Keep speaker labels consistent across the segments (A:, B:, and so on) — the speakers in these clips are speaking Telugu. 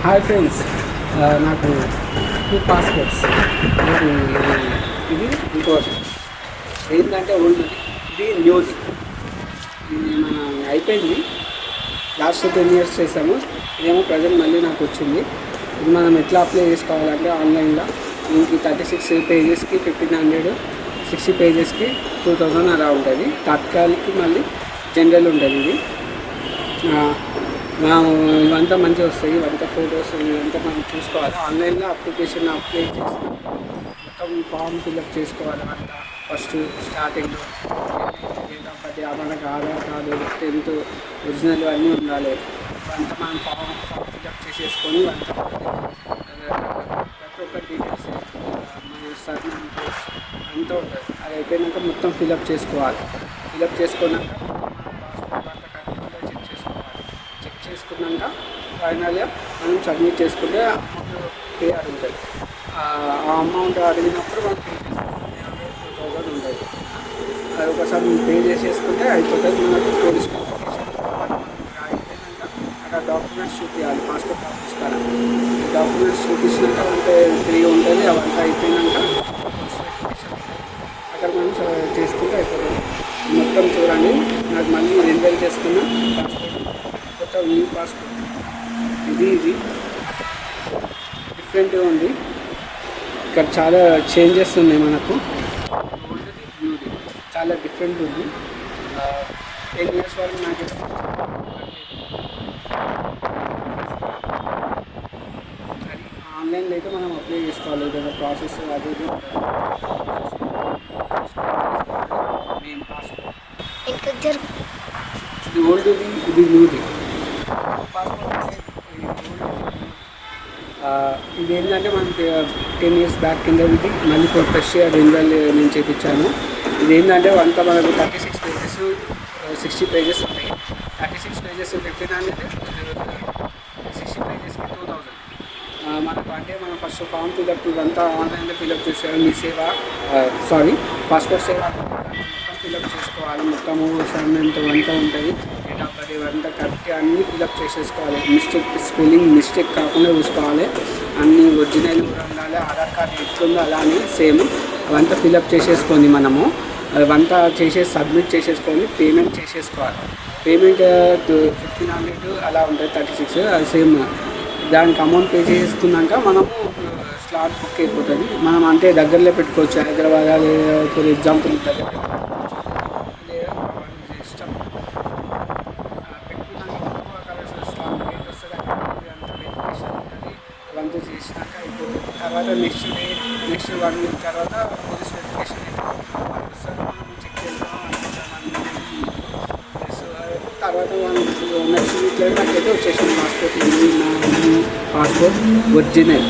A: హాయ్ ఫ్రెండ్స్, నాకు 2 పాస్పోర్ట్స్. ఇది ఇంకోటి ఏంటంటే ఓల్డ్ది, ఇది న్యూది. ఇది మన అయిపోయింది, లాస్ట్ 10 years చేసాము. ఇదేమో ప్రజెంట్ మళ్ళీ నాకు వచ్చింది. ఇది మనం ఎట్లా అప్లై చేసుకోవాలంటే ఆన్లైన్లో దీనికి 36 pagesకి 1500, 60 pagesకి 2000 అలా ఉంటుంది. తాత్కాలికి మళ్ళీ జనరల్ ఉంటుంది. ఇది ఇవంతా మంచిగా వస్తాయి, ఇవంతా ఫొటోస్ ఇవంతా మనం చూసుకోవాలి. ఆన్లైన్లో అప్లికేషన్ అప్లై చేసి మొత్తం ఫామ్ ఫిల్అప్ చేసుకోవాలి. అంతా ఫస్ట్ స్టార్టింగ్లో డేట్ ఆఫ్ బర్త్, మనకు ఆధార్ కార్డు, 10th ఒరిజినల్ అన్నీ ఉండాలి. అంతా మనం ఫామ్ ఫిల్అప్ చేసేసుకొని అంతా ప్రతి ఒక్క డీటెయిల్స్ మన సర్నేమ్ కోర్స్ అంతా ఉంటుంది. అది అయిపోయినాక మొత్తం ఫిల్అప్ చేసుకోవాలి. ఫిల్అప్ చేసుకున్నాక చెక్ చేసుకున్నాక ఫైనల్గా మనం సబ్మిట్ చేసుకుంటే అమౌంట్ పే అడుగుతుంది. ఆ అమౌంట్ అడిగినప్పుడు మనం పే చేసుకోవాలి. 2000 ఉంటుంది. అది ఒకసారి పే చేసేసుకుంటే అయిపోతుంది. మనకు పోలీస్ వెరిఫికేషన్ అయిపోయినాక అక్కడ డాక్యుమెంట్స్ చూపించాలి. పాస్పోర్ట్ ఆఫీస్ కాడ డాక్యుమెంట్స్ చూపించినాక అంటే 3 ఉంటుంది. అవంతా అయిపోయినాక పోలీస్ వెరిఫికేషన్ అక్కడ మనం చేసుకుంటే అయిపోతుంది. మొత్తం చూడండి, నాకు మళ్ళీ రెన్యువల్ చేసుకున్న పాస్పోర్ట్, కొత్త న్యూ పాస్పోర్ట్. ఇది డిఫరెంట్గా ఉంది. ఇక్కడ చాలా చేంజెస్ ఉన్నాయి. మనకు ఓల్డ్ది న్యూది చాలా డిఫరెంట్ ఉంది. 10 years వరకు నాకు అది ఆన్లైన్లో అయితే మనం అప్లై చేసుకోవాలి. ఏదైనా ప్రాసెస్ అది ఇది మెయిన్ పాస్పోర్ట్. ఇది ఓల్డ్ది, ఇది న్యూది పాస్పోర్ట్. ఇది ఏంటంటే మనకి 10 years బ్యాక్ కింద ఇది మళ్ళీ ఫ్రెష్గా రెన్యువల్ నేను చేయించాను. ఇది ఏంటంటే అంతా మనకు 36 pages, 60 pages ఉంటాయి. 36 pages 1500, 60 pagesకి 2000. మనకు అంటే మనం ఫస్ట్ ఫామ్ ఫిల్అప్ ఇవంతా ఆన్లైన్లో ఫిల్అప్ చేసేయాలి. మీ సేవ పాస్పోర్ట్ సేవ మొత్తం ఫిల్అప్ చేసుకోవాలి. మొత్తము సర్నేమ్తో అంతా ఉంటుంది. డేట్ ఆఫ్ బర్త్ ఇవంతా కరెక్ట్ అన్నీ ఫిల్అప్ చేసేసుకోవాలి. స్పెల్లింగ్ మిస్టేక్ కాకుండా చూసుకోవాలి. అన్నీ ఒరిజినల్ కూడా ఉండాలి. ఆధార్ కార్డు ఎట్లుందో అలానే సేమ్ అవంతా ఫిల్అప్ చేసేసుకొని మనము అవంతా సబ్మిట్ చేసేసుకొని పేమెంట్ చేసేసుకోవాలి. పేమెంట్ 1500 అలా ఉంటుంది. 36 అది సేమ్. దానికి అమౌంట్ పే చేసుకున్నాక మనము స్లాట్ బుక్ అయిపోతుంది. మనం అంటే దగ్గరలో పెట్టుకోవచ్చు. హైదరాబాద్ ఫర్ ఎగ్జాంపుల్ దగ్గర ఇష్టం పెట్టుకున్నాక స్లాట్ డేట్ వస్తుంది. అక్కడ అంతా వెరిఫికేషన్ ఉంటుంది. అవంతా చేసినాక అయిపోతుంది. తర్వాత నెక్స్ట్ 1 week తర్వాత పోలీస్ వెరిఫికేషన్ అవుతుంది. మనం చెక్ చేసుకోవాలి. తర్వాత నెక్స్ట్ వీక్లో నాకైతే వచ్చేసింది పాస్పోర్ట్. పాస్పోర్ట్ ఒరిజినల్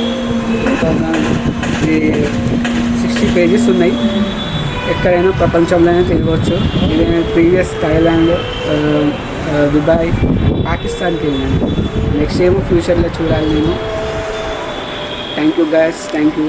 A: 60 pages ఉన్నాయి. ఎక్కడైనా ప్రపంచంలోనే తిరగవచ్చు. ఇది ప్రీవియస్ థాయిలాండ్, దుబాయ్, పాకిస్తాన్కి వెళ్ళాను. నెక్స్ట్ ఏమో ఫ్యూచర్లో చూడాలి నేను. Thank you guys, thank you.